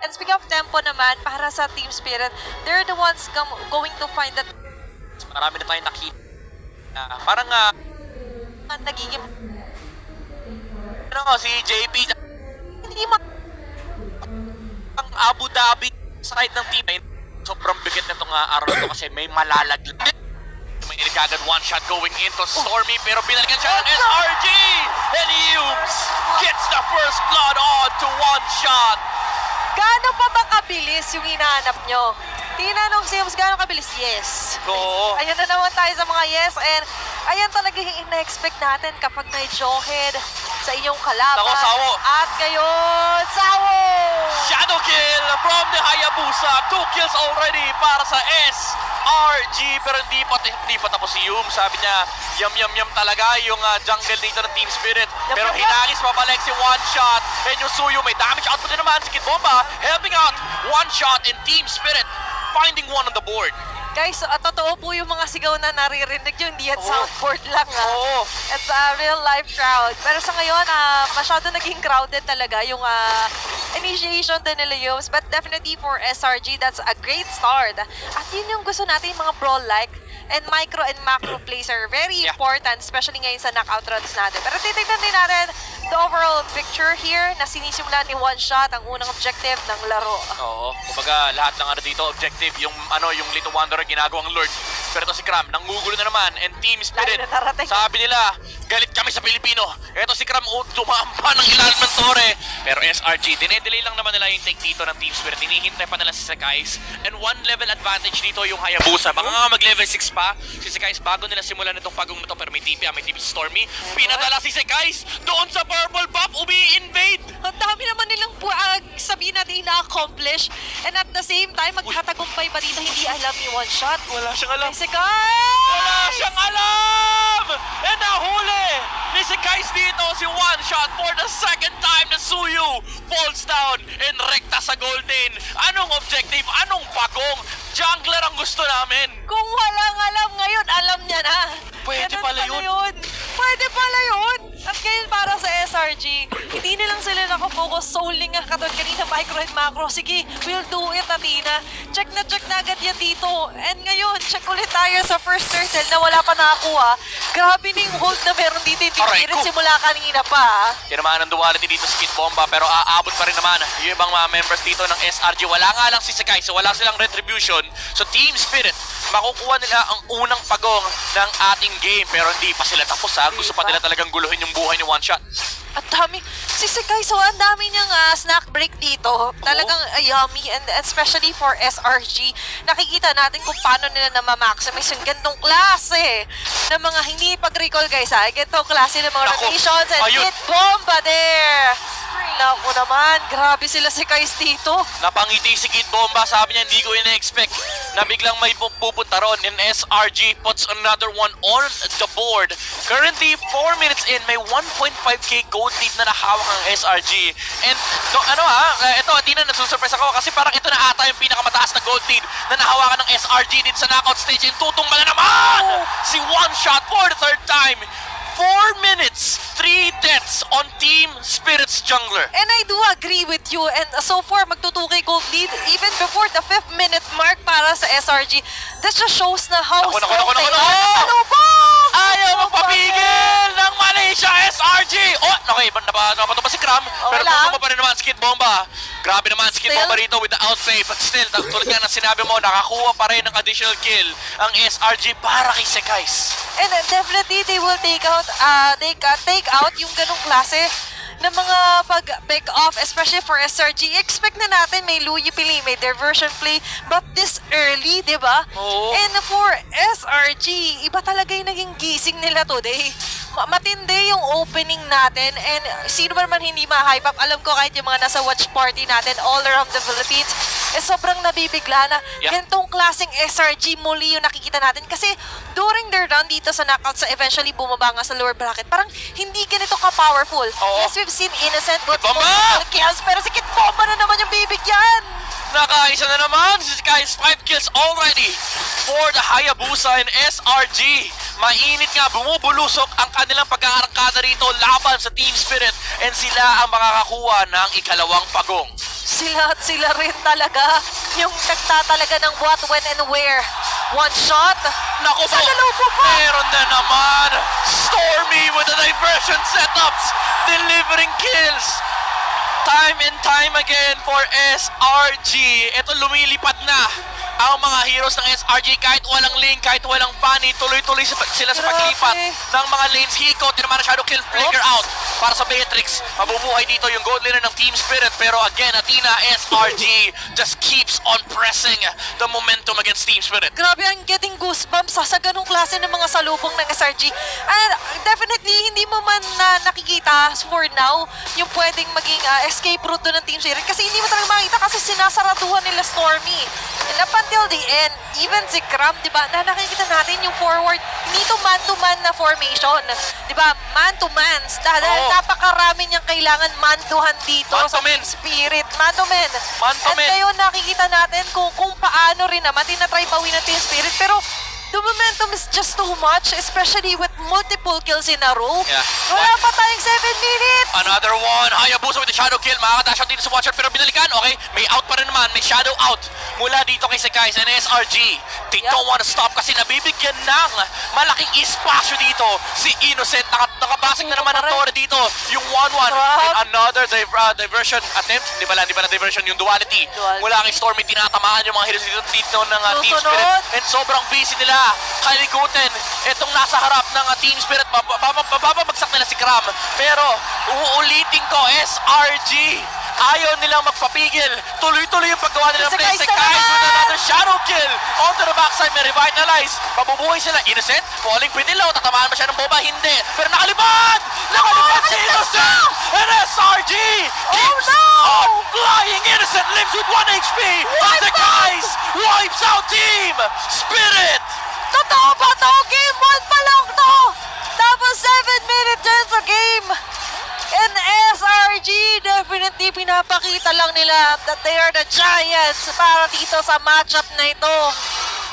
And speaking of tempo naman, para sa Team Spirit, they're the ones going to find that Marami na tayong nakita. Parang nagiging si JP hindi ang Abu Dhabi side ng team. Sobrang bigat na itong araw na ito kasi may malalaglag. May kagad one shot going into Stormy pero binalikan siya ng SRG! And Humes gets the first blood on to one shot! gaano pa ba kabilis yung hinahanap nyo? Tinanong si Humes, gaano kabilis? Yes. Oo. Ayan na naman tayo sa mga yes and ayan talaga yung ina-expect natin kapag may jawhead sa inyong kalaban. Nako, Sawo. At ngayon, Sawo! Shadow kill from the Hayabusa. 2 kills already para sa SRG. Pero hindi pa tapos si Humes. Sabi niya, yum talaga yung jungle dito ng Team Spirit. Pero hinagis pabalik si One Shot. And yung Suyu may damage output din naman. Si Kid Bomba helping out One Shot in Team Spirit. Finding one on the board. Guys, totoo po yung mga sigaw na naririnig nyo, hindi yan Oo. soundboard lang Oo. It's a real life crowd. Pero sa ngayon, masyado naging crowded talaga yung initiation din nila Humes. But definitely for SRG, that's a great start. At yun yung gusto natin, yung mga brawl-like. And micro and macro plays are very important, especially ngayon sa knockout rounds natin. Pero titignan din natin the overall picture here na sinisimula ni One Shot ang unang objective ng laro. Oo. Kumbaga, lahat ng dito, objective, yung Little Wanderer ginagawang Lord. Pero ito si Cram, nangugulo na naman. And Team Spirit, Lalo na narating. sabi nila, galit kami sa Pilipino. Ito si Cram, dumampa ng ilalim ng tore. Pero SRG, dinedelay lang naman nila yung take dito ng Team Spirit. Hinihintay pa nila si Sekais. And one level advantage dito yung Hayabusa. Baka nga mag-level 6 pa. Si Sekais bago nila simulan itong pagong na to. Pero may TP Stormy. Pinadala si Sekais doon sa purple buff, umi-invade. Ang dami naman nilang sabihin natin na-accomplish. And at the same time, magtatagumpay ba dito, hindi alam ni One Shot. Wala siyang alam. Si Kai! Wala siyang alam! And nahuli ni si Kais dito, si One Shot for the second time na Suyu falls down and rekta sa Golden. Anong objective? Anong pagong? Jungler ang gusto namin. Kung walang alam ngayon, alam niya na. Pwede Ganun pala yun. Pwede pala yun. At ngayon para sa SRG, hindi nilang sila nakafocus solely nga katulad kanina micro and macro. Sige, we'll do it, Athena. Check na agad yan dito. And ngayon, check ulit tayo sa first turtle na wala pa nakakuha. Grabe na yung hold na meron dito yung Aray Spirit ko. simula kanina pa. Tinamaan ng duality dito si Kid Bomba pero aabot pa rin naman yung ibang mga members dito ng SRG. Wala nga lang si Sakai, so wala silang retribution. So Team Spirit, makukuha nila ang unang pagong ng ating game pero hindi pa sila tapos ha. Gusto pa nila talagang guluhin yung buhay ni One Shot. At dami, si Sakai, so ang dami niyang snack break dito. Talagang yummy and especially for SRG. Nakikita natin kung paano nila na-maximize yung gantong klase ng mga hindi pag-recall guys ha. Gantong klase ng mga Naku, rotations and ayun. hit bomba there. Naku naman, grabe sila si Kais dito. Napangiti si Kid Bomba, sabi niya hindi ko ina-expect na biglang may pupunta ron. And SRG puts another one on the board. Currently, 4 minutes in, may 1.5k gold lead na nahawak ang SRG. And ito, Athena, nasusurprise ako kasi parang ito na ata yung pinakamataas na gold lead na nahawakan ng SRG din sa knockout stage. And tutumba na naman si One Shot for the third time. 4 minutes, 3 deaths on Team Spirit's jungler. And I do agree with you and so far magtutukay gold lead even before the 5th minute mark para sa SRG. That just shows na how Naku, strong they naku. are. Ano ba? Ayaw magpapigil ng Malaysia SRG! Oh, okay, napato pa si Cram, pero lang. tuto pa rin naman si Kid Bomba. Grabe naman si Kid Still? Bomba rito with the outplay, but still, tulad nga na sinabi mo, nakakuha pa rin ng additional kill ang SRG para kay Sekais. And definitely they will take out yung ganong klase ng mga pag-pick off, especially for SRG. Expect na natin may Louis Pili, may diversion play, but this early, di ba? Oo. And for SRG, iba talaga yung naging gising nila today. Matindi yung opening natin and sino ba naman hindi ma-hype up? Alam ko kahit yung mga nasa watch party natin all around the Philippines, sobrang nabibigla na ganitong klaseng SRG muli yung nakikita natin kasi during their run dito sa knockouts sa eventually bumaba nga sa lower bracket, parang hindi ganito ka-powerful. Oo. Yes, we've seen Innocent but Bomba! multiple kills, pero si Kid Bomba na naman yung bibigyan. Nakaisa na naman si Sekais, 5 kills already for the Hayabusa and SRG. Mainit nga, bumubulusok ang kanilang pag-aarangkada rito laban sa Team Spirit and sila ang makakakuha ng ikalawang pagong. Sila at sila rin talaga yung nagtatalaga ng what, when, and where. One shot. Naku po, Sa galubog pa. meron na naman. Stormy with the diversion setups, delivering kills. Time and time again for SRG. Ito lumilipad na ang mga heroes ng SRG kahit walang lane, kahit walang funny, tuloy-tuloy sila sa Grabe. paglipat ng mga lanes. Hiko, tinaman na Shadow Kill, flicker out para sa Beatrix. Mabubuhay dito yung gold laner ng Team Spirit, pero again, Athena, SRG just keeps on pressing the momentum against Team Spirit. Grabe, I'm getting goosebumps sa ganung klase ng mga salubong ng SRG. And definitely, hindi mo man nakikita for now yung pwedeng maging escape route doon ng Team Spirit kasi hindi mo talaga makita kasi sinasaratuhan nila Stormy. And up until the end, even si Kram, di ba, na nakikita natin yung forward, hindi to man-to-man na formation. Di ba, man-to-man. Dahil Oo. napakarami niyang kailangan man-to-han dito sa Man-to-man. Team Spirit. Man-to-man. Man-to-man. At ngayon nakikita natin kung paano rin naman tinatry bawin ng Team Spirit. Pero the momentum is just too much, especially with multiple kills in a row. Yeah. Wala pa tayong 7 minutes! Another one. Hayabusa with the shadow kill. Makakadash out dito sa Watcher pero binalikan. Okay, may out pa rin naman. May shadow out mula dito kay Sekais and SRG. They Yeah. don't want to stop kasi nabibigyan ng malaking espasyo dito si Innocent. Nakabasing na naman ang torre dito. Yung 1-1 and another diversion attempt. Di ba diversion yung duality. Mula kay Stormy, tinatamaan yung mga heroes dito ng Team Susunod. Spirit. And sobrang busy nila. Kalikutin itong nasa harap ng Team Spirit. Bababagsak nila si Kram. Pero uulitin ko, SRG. Ayaw nilang magpapigil. Tuloy-tuloy yung paggawa nila ng play. Sekais Sekais naman! with another shadow kill. Onto the backside, may revitalize. Pabubuhay sila. Innocent, falling pretty low. Tatamaan ba siya ng boba? Hindi. Pero nakalipad! Nakalipad si Innocent! And SRG keeps on flying. Innocent lives with 1 HP. And Sekais wipes out Team Spirit. Totoo ba to? Game 1 pa lang to! Tapos 7 minutes in sa game! And SRG, definitely pinapakita lang nila that they are the giants para dito sa matchup na ito.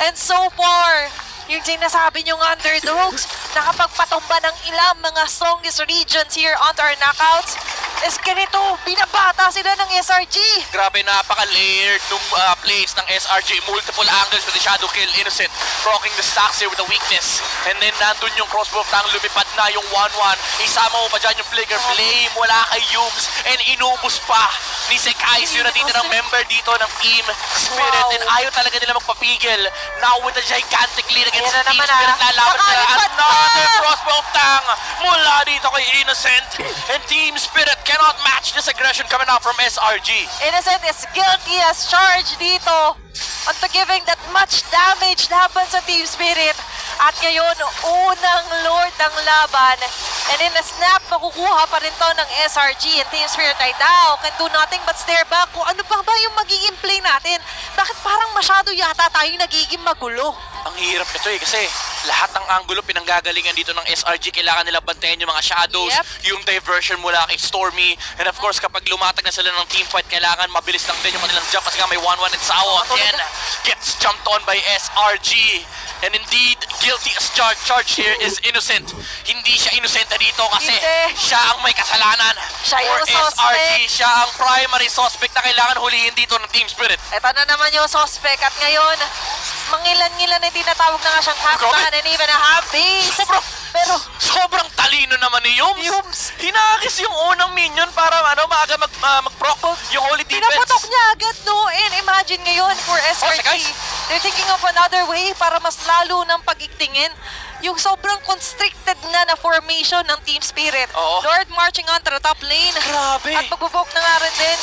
And so far, yung sinasabi niyong underdogs, nakapagpatumba ng ilang mga strongest regions here onto our knockouts, is ganito, binabata sila ng SRG. Grabe, napaka-layered nung plays ng SRG. Multiple angles with the shadow kill. Innocent proccing the stacks here with the weakness. And then nandun yung crossbow tang lumipad na yung 1-1. Isama mo pa dyan yung flicker flame. Wala kay Yumes. And inubos pa ni Sekais yung natitirang member dito ng Team Spirit. Wow. And ayaw talaga nila magpapigil. Now with a gigantic lead against Ayan na Team naman, Spirit. ah. Lalaban sila. Nakalipad pa! Another crossbow tang mula dito kay Innocent. And Team Spirit cannot match this aggression coming out from SRG. Innocent is guilty as charged dito onto giving that much damage laban sa Team Spirit. At ngayon, unang Lord ng laban. And in a snap, makukuha pa rin to ng SRG and Team Spirit right now can do nothing but stare back kung ano pa ba yung magiging play natin. Bakit parang masyado yata tayo nagiging magulo? Ang hirap nito kasi lahat ng angulo pinanggagalingan dito ng SRG. Kailangan nila bantayan yung mga shadows, Yep. yung diversion mula kay Stormy. And of course, kapag lumatag na sila ng team fight, kailangan mabilis lang din yung kanilang jump kasi nga may 1-1 and Sao again gets jumped on by SRG. And indeed, guilty as charged here is Innocent. Hindi siya innocent dito kasi Hindi. siya ang may kasalanan. Siya yung For SRG, suspect. siya ang primary suspect na kailangan hulihin dito ng Team Spirit. Ito na naman yung suspect at ngayon, mangilan-ngilan na tinatawag na nga siyang half Grabe. man and even a half base. Pero, Sobrang talino naman ni Yumes. Yumes. Hinakis yung unang minion para maaga mag-proc yung holy defense. pinaputok niya agad, no? And imagine ngayon for SRG, guys. they're thinking of another way para mas lalo ng pag-igtingin yung sobrang constricted na formation ng Team Spirit. Oo. Lord marching on to the top lane. Grabe. At pagbubok na nga rin din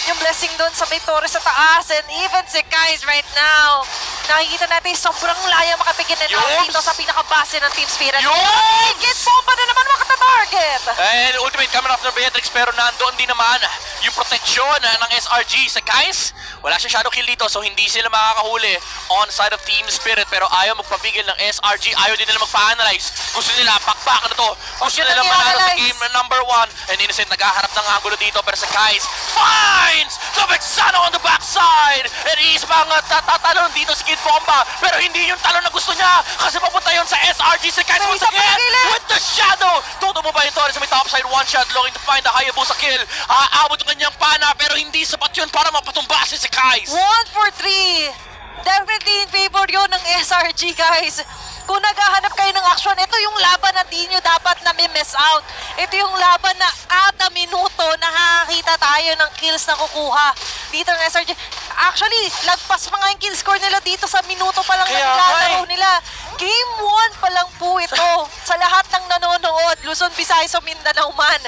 yung blessing doon sa may torre sa taas. And even si Kais right now, nakikita natin sobrang laya makapigin na Yumes. dito sa pinakabase ng Team Spirit. Yumes. Higit bomba na naman makata-target. And ultimate coming off ng Beatrix pero nandoon din naman yung proteksyon ng SRG sa Kais. Wala siya shadow kill dito so hindi sila makakahuli on side of Team Spirit pero ayaw magpapigil ng SRG. Ayaw din nila magpa-analyze. Gusto nila pakpakan na to. Gusto nila manalo sa game number 1. And Innocent naghaharap ng angulo dito pero sa Kais finds the Vexano on the backside. And isa pang tatalon dito si Kid Bomba pero hindi yung talon na gusto niya kasi papunta yun sa SRG. Si Kais May once isa pa again sa gilid. with the shadow. Tutubo Tumumba yung Torres sa may topside, one shot, looking to find the Hayabusa kill. Aabot yung kanyang pana, pero hindi sapat yun para mapatumba si Kais. 1 for 3. Definitely in favor yun ng SRG, guys. Kung naghahanap kayo ng action, ito yung laban na di nyo dapat na miss out. Ito yung laban na kada minuto nakakakita tayo ng kills na kukuha dito ng SRG. Actually, lagpas pa nga yung kill score nila dito sa minuto pa lang na Kaya nilalaro nga nila. Game 1 pa lang po ito sa lahat ng nanonood. Luzon, Visayas, o Mindanao man.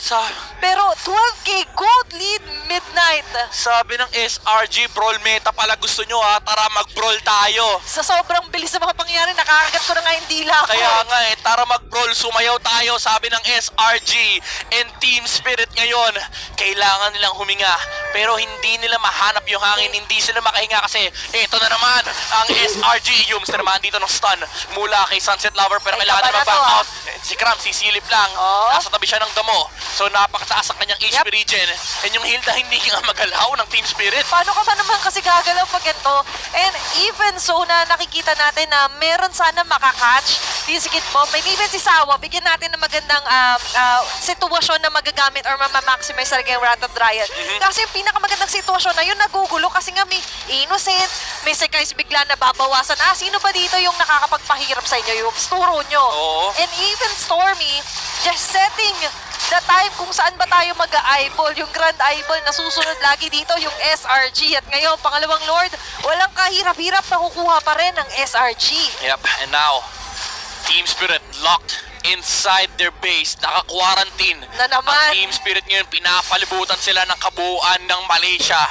Pero 12K gold lead Midnight. Sabi ng SRG, brawl meta pala gusto nyo ha, tara mag-brawl tayo. Sa sobrang bilis ng mga pangyayari, nakakagat ko na nga yung dila ko. Kaya nga tara mag-brawl, sumayaw tayo, sabi ng SRG. And Team Spirit ngayon, kailangan nilang huminga. Pero hindi nila mahanap yung hangin, hindi sila makahinga kasi ito na naman ang SRG. Yums na naman dito ng stun mula kay Sunset Lover, pero Ay, kailangan tama na na to, mag-back ah. out. Si Kram, sisilip lang. Oh. Nasa tabi siya ng damo. So napakataas ang kanyang HP Yep. regen. And yung Hilda hindi nga magalaw ng Team Spirit. Paano ka ba naman kasi gagalaw pag ito? And even so na nakikita natin na meron sana makakatch si Kid Bomb. May even si Sawa, bigyan natin ng magandang sitwasyon na magagamit or ma-maximize talaga yung Wrath of Dryad. Kasi yung pinakamagandang sitwasyon na yun nagugulo kasi nga may innocent, may Sekais bigla na babawasan. Sino ba dito yung nakakapagpahirap sa inyo? Yung turo nyo. Oo. And even Stormy, just setting the time kung saan ba tayo mag-eyeball. Yung Grand Eyeball na susunod lagi dito, yung SRG. At ngayon, pangalawang Lord, walang kahirap-hirap na kukuha pa rin ng SRG. Yep, and now, Team Spirit locked inside their base. Naka-quarantine. Na naman. Ang Team Spirit ngayon, pinapalibutan sila ng kabuuan ng Malaysia.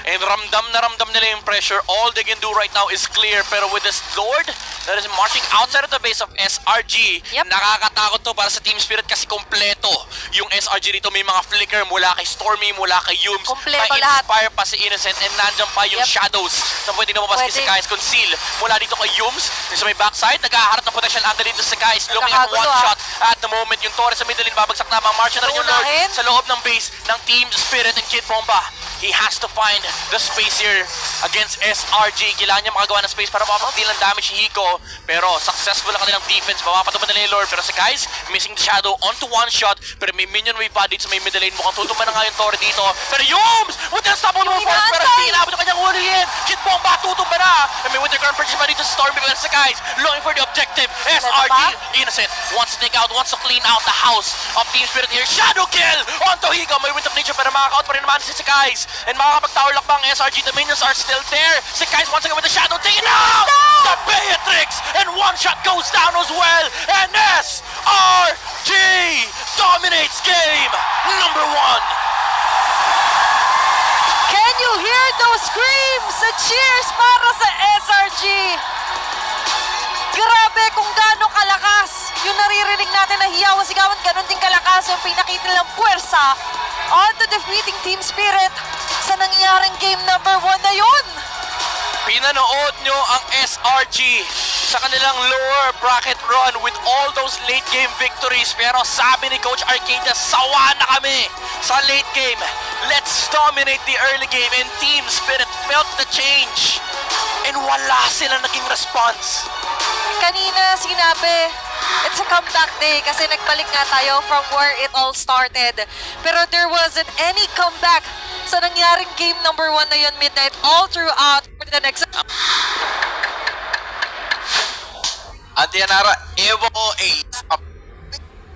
And ramdam na ramdam nila yung pressure. All they can do right now is clear. Pero with this Lord that is marching outside of the base of SRG, Yep. nakakatakot to para sa Team Spirit kasi kompleto yung SRG dito. May mga flicker mula kay Stormy, mula kay Yums. Kompleto Ma-inspire pa si Innocent and nandyan pa yung Yep. shadows na pwede na mapasok si Pwede. Kais. Conceal mula dito kay Yums. Yung sa may backside, naghaharap ng potential angle dito sa Kais. Looking at Nakakagulo, one ah. shot at the moment. Yung Torres sa middle lane, babagsak na mga March na rin yung Lord Unahin. sa loob ng base ng Team Spirit and Kid Bomba. He has to find the space here against SRG. Kailangan niya makagawa ng space para makapag-deal ng damage si Hiko. Pero successful ang kanilang defense. Mapapatuman nila yung Lord. Pero si Kais, missing the shadow onto one shot. Pero may minion wave pa dito sa may middle lane. Mukhang tutumba na nga yung Torre dito. Pero Yums! With the stop on the force. Pero hindi inabot yung kanyang Uriel. Kid Bomba, tutumba na. And may Winter Current purchase pa dito sa Stormy. Pero si Kais, looking for the objective. SRG, Innocent, wants to take out, wants to clean out the house of Team Spirit here. Shadow kill onto Hiko. May Wind of Nature pero makaka-out pa rin naman si Kais. And makakapag-tower lock pa ang SRG. The minions are still there. Si Kais once again with the shadow taken out. The Beatrix and one shot goes down as well. And SRG dominates game number 1. Can you hear those screams and cheers para sa SRG? Grabe kung gaano kalakas yung naririnig natin na hiyawan sigawan, ganun din kalakas yung pinakita nilang puwersa on to defeating Team Spirit sa nangyaring game number 1 na yun. Pinanood nyo ang SRG sa kanilang lower bracket run with all those late game victories. Pero sabi ni Coach Arcadia, sawa na kami sa late game. Let's dominate the early game. And Team Spirit felt the change. And wala silang naging response. Kanina sinabi, it's a comeback day kasi nagbalik nga tayo from where it all started. Pero there wasn't any comeback sa nangyaring game number 1 na yun, Midnight, all throughout for the next... Antianara, Evo is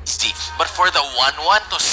easy. But for the 1-1 to